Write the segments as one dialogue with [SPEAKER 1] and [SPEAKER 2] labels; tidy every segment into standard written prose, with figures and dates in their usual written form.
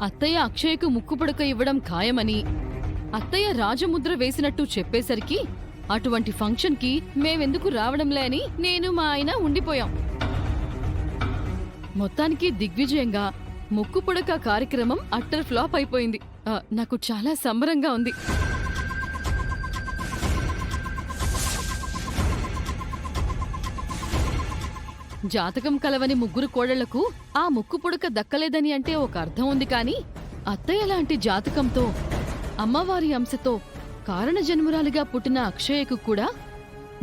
[SPEAKER 1] అత్తయ్య అక్షయ్కు ముక్కుపుడక ఇవ్వడం ఖాయమని అత్తయ్య రాజముద్ర వేసినట్టు చెప్పేసరికి అటువంటి ఫంక్షన్కి మేమెందుకు రావడంలే అని నేను మా ఆయన ఉండిపోయాం. మొత్తానికి దిగ్విజయంగా ముక్కుపుడక కార్యక్రమం అట్టర్ ఫ్లాప్ అయిపోయింది. నాకు చాలా సంబరంగా ఉంది. జాతకం కలవని ముగ్గురు కోడళ్లకు ఆ ముక్కుపుడక దక్కలేదని అంటే ఒక అర్థం ఉంది, కాని అత్తయ్య లాంటి జాతకంతో అమ్మవారి అంశతో కారణజన్మురాలిగా పుట్టిన అక్షయకు కూడా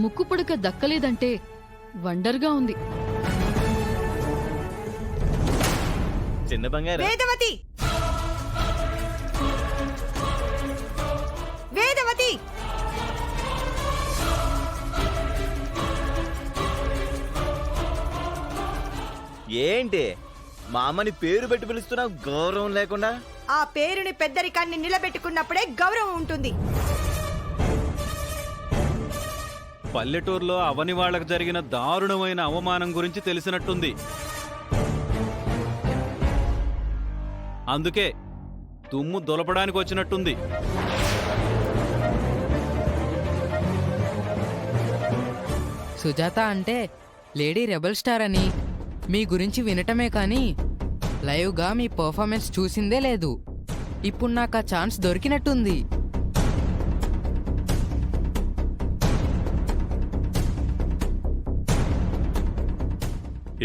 [SPEAKER 1] ముక్కుపుడక దక్కలేదంటే వండర్గా ఉంది.
[SPEAKER 2] చిన్న బంగారు
[SPEAKER 3] వేదవతి, వేదవతి,
[SPEAKER 2] ఏంటి మా అమ్మని పేరు పెట్టి పిలుస్తున్నావు గౌరవం లేకుండా?
[SPEAKER 3] ఆ పేరుని పెద్దరికాన్ని నిలబెట్టుకున్నప్పుడే గౌరవం ఉంటుంది.
[SPEAKER 4] పల్లెటూరులో అవని వాళ్లకు జరిగిన దారుణమైన అవమానం గురించి తెలిసినట్టుంది. అందుకే దుమ్ము దొలపడానికి వచ్చినట్టుంది.
[SPEAKER 5] సుజాత అంటే లేడీ రెబల్ స్టార్ అని మీ గురించి వినటమే కానీ లైవ్గా మీ పర్ఫార్మెన్స్ చూసిందే లేదు. ఇప్పుడు నాకు ఆ ఛాన్స్ దొరికినట్టుంది.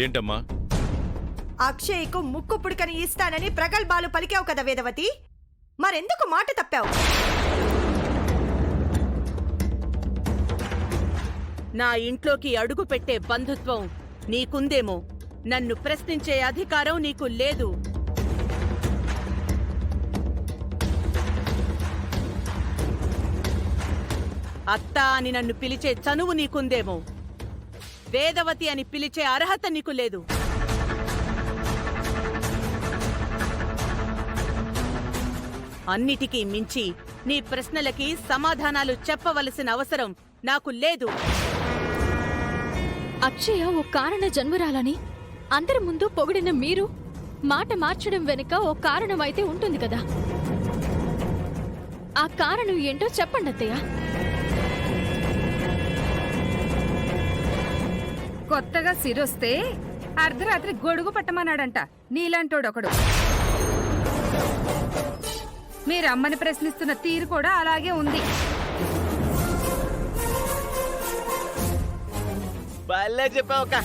[SPEAKER 6] ఏంటమ్మా?
[SPEAKER 3] అక్షయ్కు ముక్కు పుడకని ఇస్తానని ప్రగల్భాలు పలికావు కదా వేదవతి, మరెందుకు మాట తప్పావు?
[SPEAKER 7] నా ఇంట్లోకి అడుగు పెట్టే బంధుత్వం నీకుందేమో, నన్ను ప్రశ్నించే అధికారం నీకు లేదు. అత్తా అని నన్ను పిలిచే చనువు నీకుందేమో, వేదవతి అని పిలిచే అర్హత నీకు లేదు. అన్నిటికీ మించి నీ ప్రశ్నలకి సమాధానాలు చెప్పవలసిన అవసరం నాకు లేదు.
[SPEAKER 8] అక్షయ ఓ కారణ జన్మరాలని అందరి ముందు పొగిడిన మీరు మాట మార్చడం వెనుక ఓ కారణమైతే ఉంటుంది కదా. ఆ కారణం ఏంటో చెప్పండి అత్తయ్య.
[SPEAKER 9] కొత్తగా సిరొస్తే అర్ధరాత్రి గొడుగు పట్టమన్నాడంట నీలాంటోడొకడు. మీరమ్మని ప్రశ్నిస్తున్న తీరు కూడా అలాగే ఉంది.
[SPEAKER 2] భలే చెప్పావు అక్క.